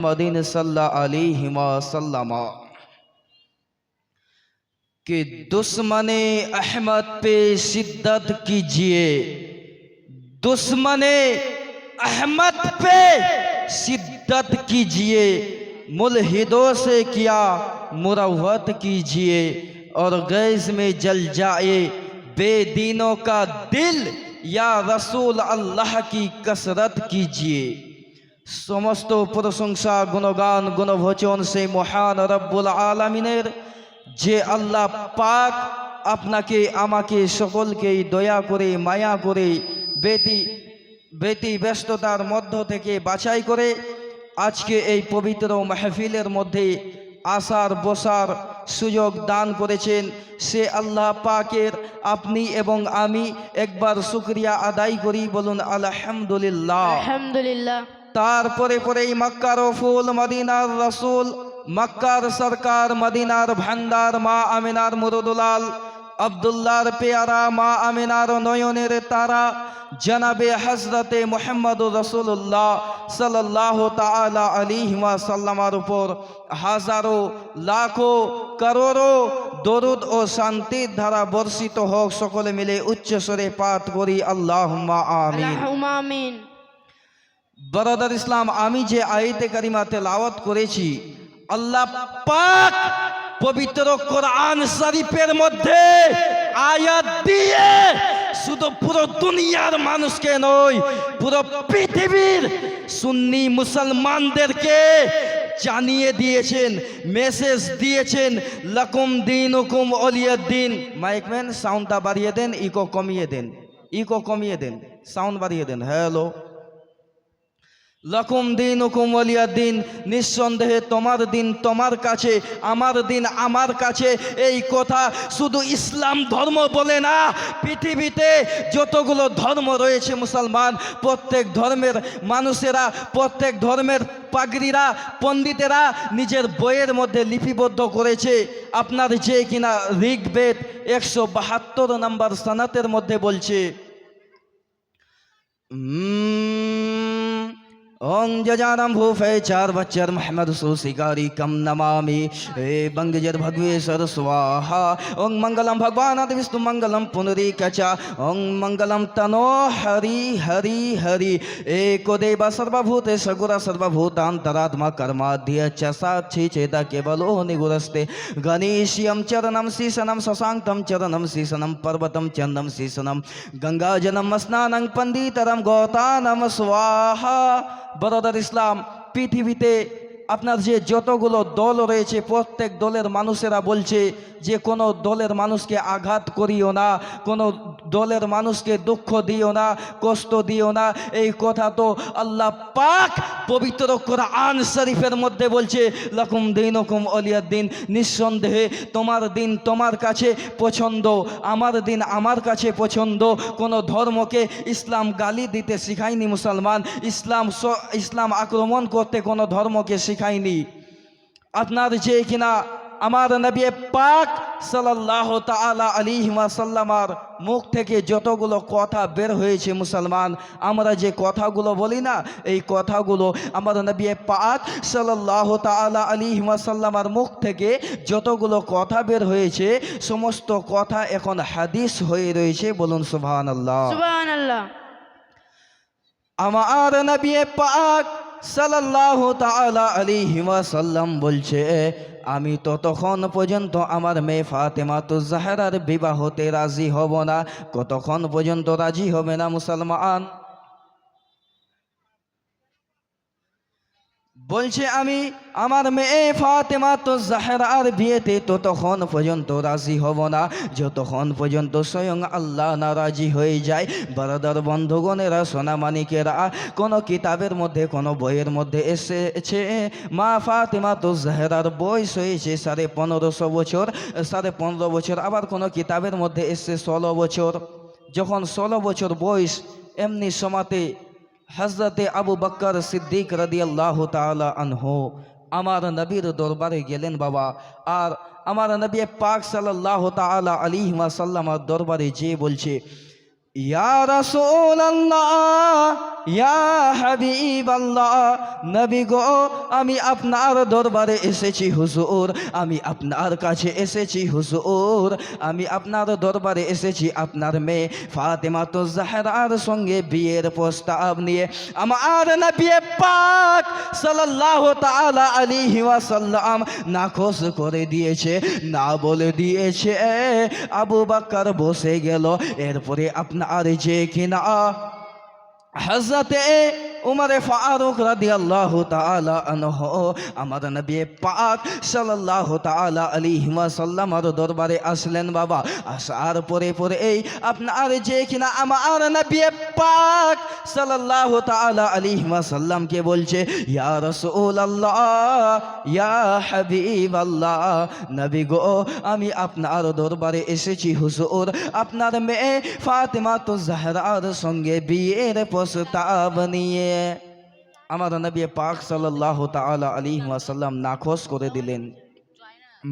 Medina सल्लल्लाहु अलैहि वसल्लम कि दुश्मने अहमद पे शिद्दत कीजिए, दुश्मने अहमद पे शिद्दत कीजिए, मुल्हिदों से किया मुरव्वत कीजिए और गैस में जल जाए बेदीनों का दिल, या रसूल अल्लाह की कसरत कीजिए। समस्त प्रशंसा गुणगान गुणभोचन से महान रब्बुल आलमीनेर যে আল্লাহ পাক আপনাকে আমাকে সকলকেই দয়া করে মায়া করে বেতি ব্যস্ততার মধ্য থেকে বাছাই করে আজকে এই পবিত্র মাহফিলের মধ্যে আসার বসার সুযোগ দান করেছেন, সে আল্লাহ পাকের আপনি এবং আমি একবার শুকরিয়া আদায় করি, বলুন আলহামদুলিল্লাহ। আলহামদুলিল্লাহ। তারপরে পরেই মক্কার ফুল মদিনার রসুল, মক্কার সরকার মদিনার ভান্ডার মা আমিনার মুরুদুলাল, আব্দুল্লাহর পেয়ারা মা আমিনার নয়নের তারা জনাবে হযরতে মুহাম্মদুর রাসূলুল্লাহ সাল্লাল্লাহু তাআলা আলাইহি ওয়াসাল্লামের উপর হাজারো লাখো করোড়ো দরুদ ও শান্তির ধারা বর্ষিত হোক। সকলে মিলে উচ্চ স্বরে পাঠ করি আল্লাহুম্মা আমিন। আল্লাহুম্মা আমিন। বরদার ইসলাম, আমি যে আয়াতে কারিমা তেলাওয়াত করেছি, আল্লাহ পাক পবিত্র কোরআন শরীফের মধ্যে আয়াত দিয়ে শুধু পুরো দুনিয়ার মানুষকে নয়, পুরো পৃথিবীর সুন্নি মুসলমানদেরকে জানিয়ে দিয়েছেন, মেসেজ দিয়েছেন, লাকুম দীনুকুম ওলিয়াদ্দিন। মাইকম্যান সাউন্ডটা বাড়িয়ে দেন, ইকো কমিয়ে দেন, ইকো কমিয়ে দেন, সাউন্ড বাড়িয়ে দেন। হ্যালো, লকুম দীনুকুম ওয়ালিয়াদ্দিন, নিঃসন্দেহে তোমার দিন তোমার কাছে, আমার দিন আমার কাছে। এই কথা শুধু ইসলাম ধর্ম বলে না, পৃথিবীতে যতগুলো ধর্ম রয়েছে মুসলমান, প্রত্যেক ধর্মের মানুষেরা, প্রত্যেক ধর্মের পাগড়িরা, পণ্ডিতেরা নিজের বইয়ের মধ্যে লিপিবদ্ধ করেছে। আপনার যে কিনা ঋগ্বেদ 172 নম্বর সনাতের মধ্যে বলছে, ओं जजानम भूफे चार बच्चर मोहम्मद सुशिकारी कम नमामि हे बंगजर भगवेश्वर स्वाहा। ओं मंगलम भगवान आदि विष्णु मंगलम पुनरीकचा। ओं मंगलम तनो हरि हरि हरि एको देव सर्वभूते सगुरा सर्वभूतांतरात्मा कर्माध्य च साक्षी चेता केवलो निगुरस्ते। गणेश्यम चरणम शीसनम शशांकम चरणम शीसनम पर्वतम चंदम शीसनम गंगाजलम स्नानं पंडितरम गौतानम स्वाहा। বরদার ইসলাম, পৃথিবীতে আপনার যে যতগুলো দল রয়েছে, প্রত্যেক দলের মানুষেরা বলছে যে কোনো দলের মানুষকে আঘাত করিও না, কোনো দলের মানুষকে দুঃখ দিও না, কষ্ট দিও না। এই কথা তো আল্লাহ পাক পবিত্র কোরআন শরীফের মধ্যে বলছে, লাকুম দীনুকুম ওয়ালিয়াদ্দিন। নিঃসন্দেহে তোমার দিন তোমার কাছে পছন্দ, আমার দিন আমার কাছে পছন্দ। কোনো ধর্মকে ইসলাম গালি দিতে শিখায়নি মুসলমান, ইসলাম আক্রমণ করতে কোনো ধর্মকে শিখায়নি। আপনার যে কিনা আমার নবী পাক সাল্লাল্লাহু তাআলা আলাইহি ওয়াসাল্লামের মুখ থেকে যতগুলো কথা বের হয়েছে মুসলমান, আমরা যে কথাগুলো বলি না, এই কথাগুলো আমার নবী পাক সাল্লাল্লাহু তাআলা আলাইহি ওয়াসাল্লামের মুখ থেকে যতগুলো কথা বের হয়েছে, সমস্ত কথা এখন হাদিস হয়ে রয়েছে। বলুন সুবহানাল্লাহ, সুবহানাল্লাহ। আমার নবী পাক সাল্লাল্লাহু তাআলা আলাইহি ওয়াসাল্লাম বলছে, আমি ততক্ষণ পর্যন্ত আমার মেয়ে ফাতেমাতুজ জাহরার বিবাহতে রাজি হব না। কতক্ষণ পর্যন্ত রাজি হবে না মুসলমান? বলছে আমি আমার মেয়ে ফাতেমাতুজ জাহরার বিয়েতে ততক্ষণ পর্যন্ত রাজি হব না যতক্ষণ পর্যন্ত স্বয়ং আল্লাহ না রাজি হয়ে যায়। বরদার বন্ধুগণেরা, সোনামানিকেরা, কোনো কিতাবের মধ্যে কোনো বইয়ের মধ্যে এসেছে মা ফাতেমাতুজ জাহরার বয়স হয়েছে 15.5 বছর, 15.5 বছর। আবার কোনো কিতাবের মধ্যে এসেছে 16 বছর। যখন 16 বছর বয়স, এমনি সময়তে হযরতে আবু বকর সিদ্দিক রাদিয়াল্লাহু তাআলা আনহু আমার নবীর দরবারে গেলেন বাবা। আর আমার নবী পাক সাল্লাল্লাহু তাআলা আলাইহি ওয়াসাল্লামের দরবারে যে বলছে, ইয়া রাসূলুল্লাহ ইয়া হাবিবাল্লাহ, নবী গো আমি আপনার দরবারে এসেছি হুজুর, আমি আপনার কাছে এসেছি হুজুর, আমি আপনার দরবারে এসেছি আপনার মেয়ে ফাতেমাতুজ জাহরার সঙ্গে বিয়ের প্রস্তাব নিয়ে। আমার নবী পাক সাল্লাল্লাহু তাআলা আলাইহি ওয়াসাল্লাম নাকচ করে দিয়েছে, না বলে দিয়েছে। আবু বকর বসে গেল। এরপরে আপনার যে কিনা হযরতে উমরে ফারুক রাদিয়াল্লাহু তাআলা আনহু আমার নবী পাক সাল্লাল্লাহু তাআলা আলাইহি ওয়াসাল্লামের দরবারে আসলেন। বাবা আসার পরে এই আপনার যে কিনা আমার নবী পাক সাল্লাল্লাহু তাআলা আলাইহি ওয়াসাল্লামকে বলছে ইয়া রাসূলুল্লাহ ইয়া হাবিবাল্লাহ, নবী গো আমি আপনার দরবারে এসেছি হুজুর, আপনার মেয়ে ফাতেমাতুজ জাহরার সঙ্গে বিয়ের প্রস্তাব নিয়ে। আমার নবী পাক সাল্লাল্লাহু তাআলা আলাইহি ওয়াসাল্লাম নাকচ করে দিলেন,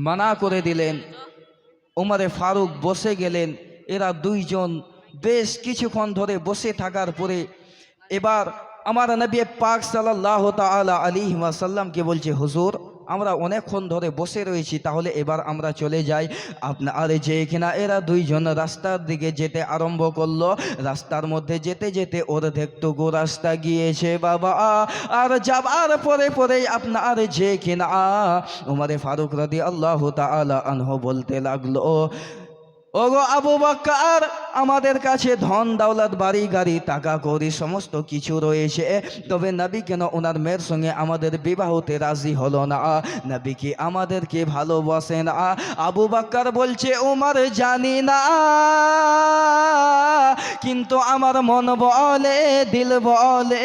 মানা করে দিলেন। উমরে ফারুক বসে গেলেন। এরা দুইজন বেশ কিছুক্ষণ ধরে বসে থাকার পরে এবার আমার নবী পাক সাল্লাল্লাহু তাআলা আলাইহি ওয়াসাল্লামকে বলছে হুজুর আমরা অনেকক্ষণ ধরে বসে রয়েছি, তাহলে এবার আমরা চলে যাই। আপনার যে কিনা এরা দুইজন রাস্তার দিকে যেতে আরম্ভ করলো। রাস্তার মধ্যে যেতে যেতে অর্ধেকটুকু রাস্তা গিয়েছে বাবা, আর যাবার পরে আপনার যে কিনা উমরে ফারুক রাদিয়াল্লাহু তাআলা আনহু বলতে লাগলো ওগো আবু বকর আমাদের কাছে ধন দৌলত বাড়ি গাড়ি টাকা কড়ি সমস্ত কিছু রয়েছে, তবে নবী কেন ওনার মেয়ের সঙ্গে আমাদের বিবাহতে রাজি হলো না? নবী কি আমাদেরকে ভালোবাসে না? আবু বকর বলছে উমর জানি না, কিন্তু আমার মন বলে দিল বলে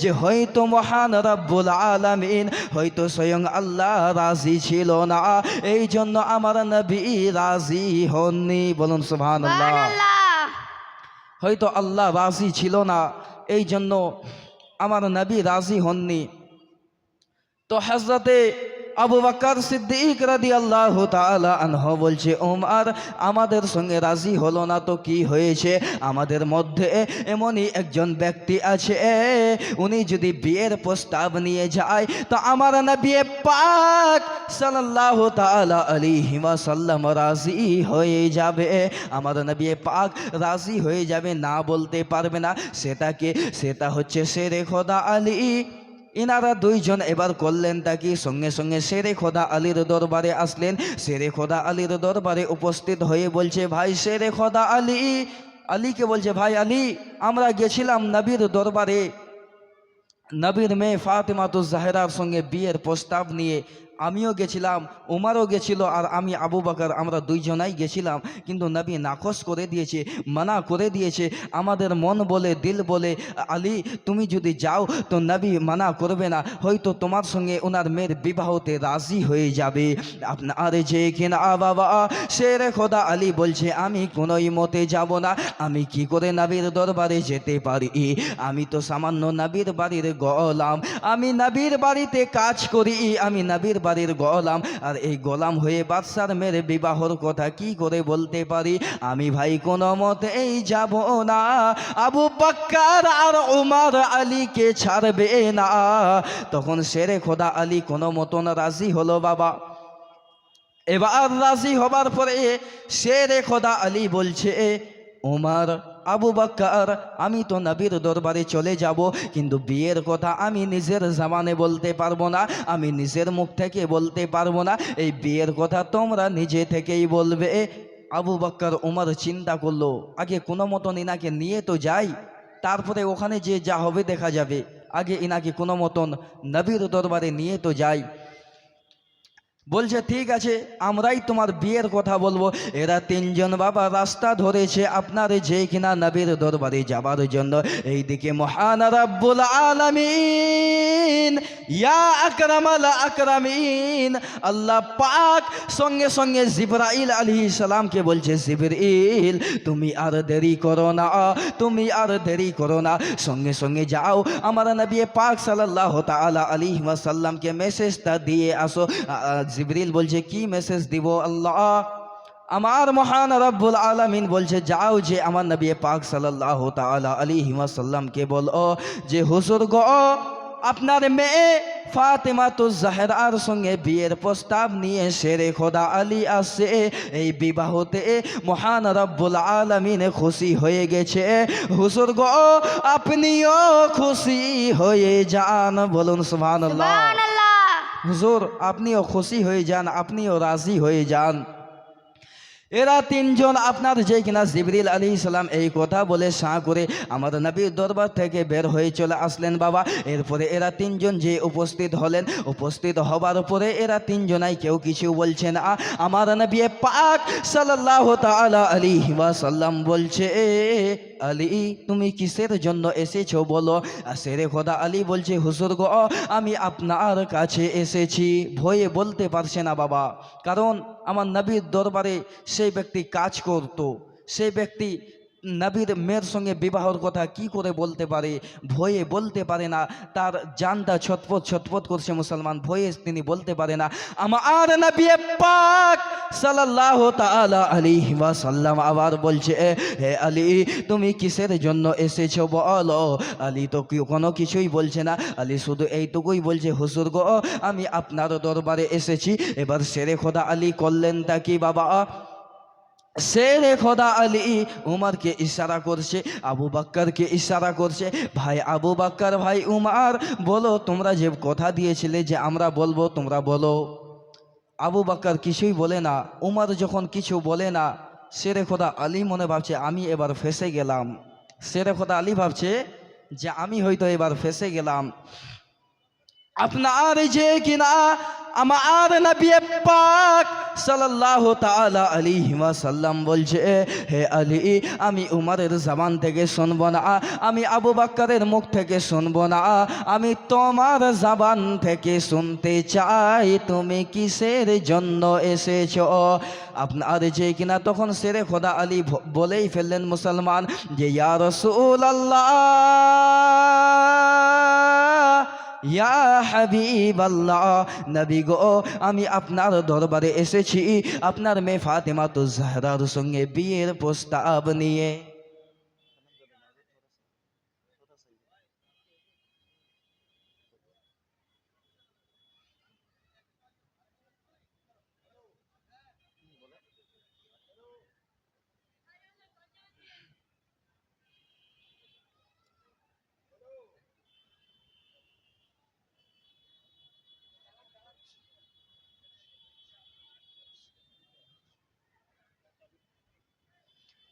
যে হয়তো মহান রব্বুল আলামিন হয়তো স্বয়ং আল্লাহ রাজি ছিল না, এই জন্য আমার নবী রাজি হননি। বলুন সুবহানাল্লাহ। হয়তো আল্লাহ রাজি ছিল না, এই জন্য আমার নবী রাজি হননি। তো হযরতে আবু বকর সিদ্দিক রাদিয়াল্লাহু তাআলা আনহু বলছে ওমর আমাদের সঙ্গে রাজি হলো না তো কি হয়েছে? আমাদের মধ্যে এমনই একজন ব্যক্তি আছে, উনি যদি বিয়ের প্রস্তাব নিয়ে যায় তো আমার নবী পাক সাল্লাল্লাহু তাআলা আলাইহি ওয়াসাল্লাম রাজি হয়ে যাবে। আমার নবী পাক রাজি হয়ে যাবে, না বলতে পারবে না। সেটা হচ্ছে শেরে খোদা আলী। ইনারা দুইজন এবার করলেন তাকে সঙ্গে সঙ্গে শেরে খোদা আলীর দরবারে আসলেন। শেরে খোদা আলীর দরবারে উপস্থিত হয়ে বলছে ভাই শেরে খোদা আলী, আলীকে বলছে ভাই আলী আমরা গেছিলাম নবীর দরবারে নবীর মেয়ে ফাতেমাতুজ জাহরার সঙ্গে বিয়ের প্রস্তাব নিয়ে। আমিও গেছিলাম, উমরও গেছিল, আর আমি আবু বকর আমরা দুইজনাই গেছিলাম, কিন্তু নবী নাকচ করে দিয়েছে, মানা করে দিয়েছে। আমাদের মন বলে দিল বলে আলী তুমি যদি যাও তো নবী মানা করবে না, হয়তো তোমার সঙ্গে ওনার মেয়ের বিবাহতে রাজি হয়ে যাবে। আপনার যে কিনা বাবা শেরে খোদা আলী বলছে আমি কোনোই মতে যাব না। আমি কি করে নবীর দরবারে যেতে পারি? আমি তো সামান্য নবীর বাড়ির গোলাম, আমি নবীর বাড়িতে কাজ করি, আমি নবীর বাড়ির গোলাম, আর এই গোলাম হয়ে বাদশার মেয়ের বিবাহর কথা কি করে বলতে পারি? আমি ভাই কোনো মতেই যাব না। আবু বকর আর উমর আলীকে ছাড়বে না। তখন শেরে খোদা আলী কোনো মতন রাজি হলো বাবা। এবার রাজি হবার পরে শেরে খোদা আলী বলছে উমর আবু বকর আমি তো নবীর দরবারে চলে যাব, কিন্তু বিয়ের কথা আমি নিজের জবানে বলতে পারবো না, আমি নিজের মুখ থেকে বলতে পারবো না, এই বিয়ের কথা তোমরা নিজে থেকেই বলবে। আবু বকর উমর চিন্তা করলো আগে কোনো মতন ইনাকে নিয়ে তো যাই, তারপরে ওখানে যে যা হবে দেখা যাবে, আগে ইনাকে কোনো মতন নবীর দরবারে নিয়ে তো যাই। বলছে ঠিক আছে আমরাই তোমার বিয়ের কথা বলবো। এরা তিনজন বাবা রাস্তা ধরেছে আপনার যে কিনা নবীর দরবারে যাবার জন্য। এইদিকে মহান রব্বুল আলামিন ইয়া আকরামাল আকরামিন আল্লাহ পাক সঙ্গে সঙ্গে জিবরাইল আলাইহিস সালামকে বলছে জিবরাইল তুমি আর দেরি করো না, তুমি আর দেরি করো না, সঙ্গে সঙ্গে যাও আমার নবী পাক সাল্লাল্লাহু তাআলা আলাইহি ওয়াসাল্লামকে মেসেজটা দিয়ে আসো। জিবরিল বলছে কি মেসেজ দিব আল্লাহ? আমার মহান রব্বুল আলামিন বলছে যাও যে আমার নবী পাক সাল্লাল্লাহু তাআলা আলাইহি ওয়াসাল্লামকে বলো যে হুজুর গো আপনার মেয়ে ফাতেমাতুজ জাহরার সঙ্গে বিয়ের প্রস্তাব নিয়ে শেরে খোদা আলী আসছে। এই বিবাহতে মহান রব্বুল আলামিন খুশি হয়ে গেছে। হুজুর গো আপনিও খুশি হয়ে যান, বলুন সুবহানাল্লাহ। সুবহানাল্লাহ। হুজুর আপনিও খুশি হয়ে যান, আপনিও রাজি হয়ে যান। এরা তিনজন আপনার যে কিনা জিবরিল আলাইহিস সালাম এই কথা বলে সাঁ করে আমার নবীর দরবার থেকে বের হয়ে চলে আসলেন বাবা। এরপরে এরা তিনজন যে উপস্থিত হলেন, উপস্থিত হবার পরে এরা তিনজনাই কেউ কিছু বলছে না। আমার নবী পাক সাল্লাল্লাহু তাআলা আলাইহি ওয়াসাল্লাম বলছে আলী তুমি কিসের জন্য এসেছো বলো। শেরে খোদা আলী বলছে হুজুর গো আমি আপনার কাছে এসেছি। ভয়ে বলতে পারছে না বাবা, কারণ আমার নবীর দরবারে সেই ব্যক্তি কাজ করত, সেই ব্যক্তি নবীর মেয়ের সঙ্গে বিবাহর কথা কি করে বলতে পারে, ভয়ে বলতে পারে না। তার জানটা ছটপট ছটপট করছে মুসলমান, ভয়ে তিনি বলতে পারে না। আমার নবী পাক সাল্লাল্লাহু তাআলা আলাইহি ওয়াসাল্লাম আবার বলছে হে আলী তুমি কিসের জন্য এসেছো বলো। আলী তো কোনো কিছুই বলছে না, আলী শুধু এইটুকুই বলছে হুজুর গো আমি আপনার দরবারে এসেছি। এবার শেরে খোদা আলী করলেনটা কি বাবা, শেরে খোদা আলী উমারকে ইশারা করছে, আবু বকরকে ইশারা করছে, ভাই আবু বকর ভাই উমার বলো তোমরা যে কথা দিয়েছিলে যে আমরা বলবো তোমরা বলো। আবু বকর কিছুই বলে না, উমার যখন কিছু বলে না, শেরে খোদা আলী মনে ভাবছে আমি এবার ফেঁসে গেলাম। শেরে খোদা আলী ভাবছে যে আমি হয়তো এবার ফেঁসে গেলাম। আপনার যে কিনা আমার নবী পাক সাল্লাল্লাহু তাআলা আলাইহি ওয়াসাল্লাম বলছে হে আলী আমি উমরের জবান থেকে শুনবো না, আমি আবু বকরের মুখ থেকে শুনবো না, আমি তোমার জবান থেকে শুনতে চাই তুমি কিসের জন্য এসেছো। আপনার যে কিনা তখন শেরে খোদা আলী বলেই ফেললেন মুসলমান যে ইয়া রাসূলুল্লাহ ইয়া হাবিবাল্লাহ নবী গো আমি আপনার দরবারে এসেছি আপনার মেয়ে ফাতেমাতুজ জাহরার সঙ্গে বিয়ের প্রস্তাব নিয়ে।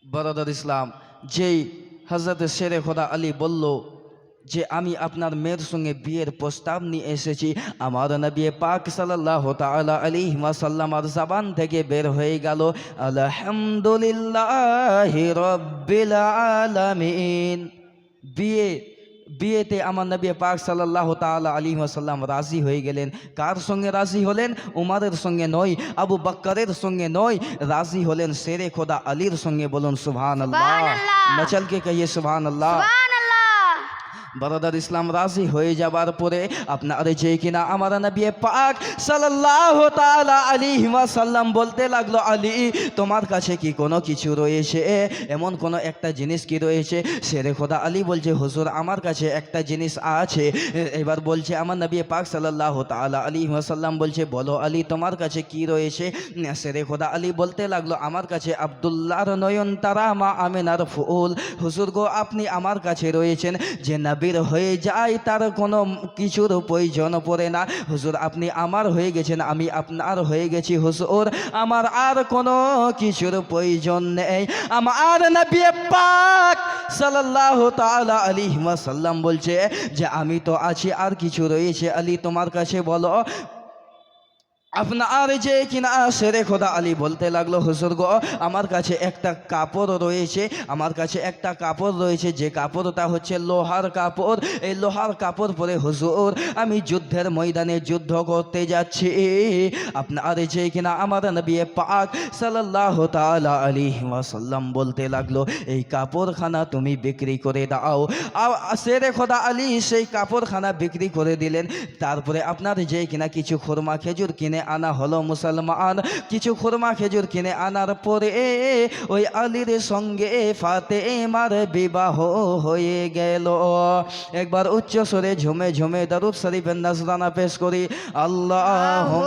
বরদার ইসলাম যেই হযরত শেরে খোদা আলী বলল যে আমি আপনার মেয়ের সঙ্গে বিয়ের প্রস্তাব নিয়ে এসেছি, আমার নবী পাক সাল্লাল্লাহু তাআলা আলাইহি ওয়াসাল্লামের জবান থেকে বের হয়ে গেল আলহামদুলিল্লাহি রাব্বিল আলামিন। বিয়েতে আমার নবী পাক সাল্লাল্লাহু তাআলা আলাইহি ওয়াসাল্লাম রাজি হয়ে গেলেন। কার সঙ্গে রাজি হলেন? উমারের সঙ্গে নয়, আবু বকরের সঙ্গে নয়, রাজি হলেন শেরে খোদা আলীর সঙ্গে। বলুন সুবহানাল্লাহ, মচল के कहिए সুবহানাল্লাহ। বরদার ইসলাম রাজি হয়ে যাবার পরে আপনার যে কিনা আমার নবী পাক সাল্লাল্লাহু তাআলা আলাইহি ওয়াসাল্লাম বলতে লাগলো আলী তোমার কাছে কি কোনো কিছু রয়েছে, এমন কোনো একটা জিনিস কি রয়েছে? শেরে খোদা আলী বলছে হুজুর আমার কাছে একটা জিনিস আছে। এবার বলছে আমার নবী পাক সাল্লাল্লাহু তাআলা আলাইহি ওয়াসাল্লাম বলছে বলো আলী তোমার কাছে কি রয়েছে? শেরে খোদা আলী বলতে লাগলো আমার কাছে আব্দুল্লাহর নয়নতারা মা আমিনার ফুল। হুজুর গো আপনি আমার কাছে রয়েছেন যে নবীর হয়ে যায় তার কোনো কিছুর প্রয়োজন পড়ে না। হুজুর আপনি আমার হয়ে গেছেন, আমি আপনার হয়ে গেছি হুজুর, আমার আর কোনো কিছুর প্রয়োজন নেই। আমার নবী পাক সাল্লাল্লাহু তাআলা আলাইহি ওয়াসাল্লাম বলছে যে আমি তো আছি, আর কিছু রয়েছে আলী তোমার কাছে বলো। আপনার যে কিনা শেরে খোদা আলী বলতে লাগলো হুজুর গো আমার কাছে একটা কাপড় রয়েছে, আমার কাছে একটা কাপড় রয়েছে যে কাপড়টা হচ্ছে লোহার কাপড়। এই লোহার কাপড় পরে হুজুর আমি যুদ্ধের ময়দানে যুদ্ধ করতে যাচ্ছি। আপনার যে কিনা আমার নবী পাক সাল্লাল্লাহু তাআলা আলাইহি ওয়াসাল্লাম বলতে লাগলো এই কাপড়খানা তুমি বিক্রি করে দাও। শেরে খোদা আলী সেই কাপড়খানা বিক্রি করে দিলেন। তারপরে আপনার যে কিনা কিছু খুরমা খেজুর কিনে কিনে আনা হলো মুসলমান। কিছু খুরমা খেজুর কিনে আনার পরে ওই আলীর সঙ্গে ফাতেমার বিবাহ হয়ে গেল। একবার উচ্চ স্বরে ঝুমে ঝুমে দরুদ শরীফের নজরানা পেশ করি। আল্লাহ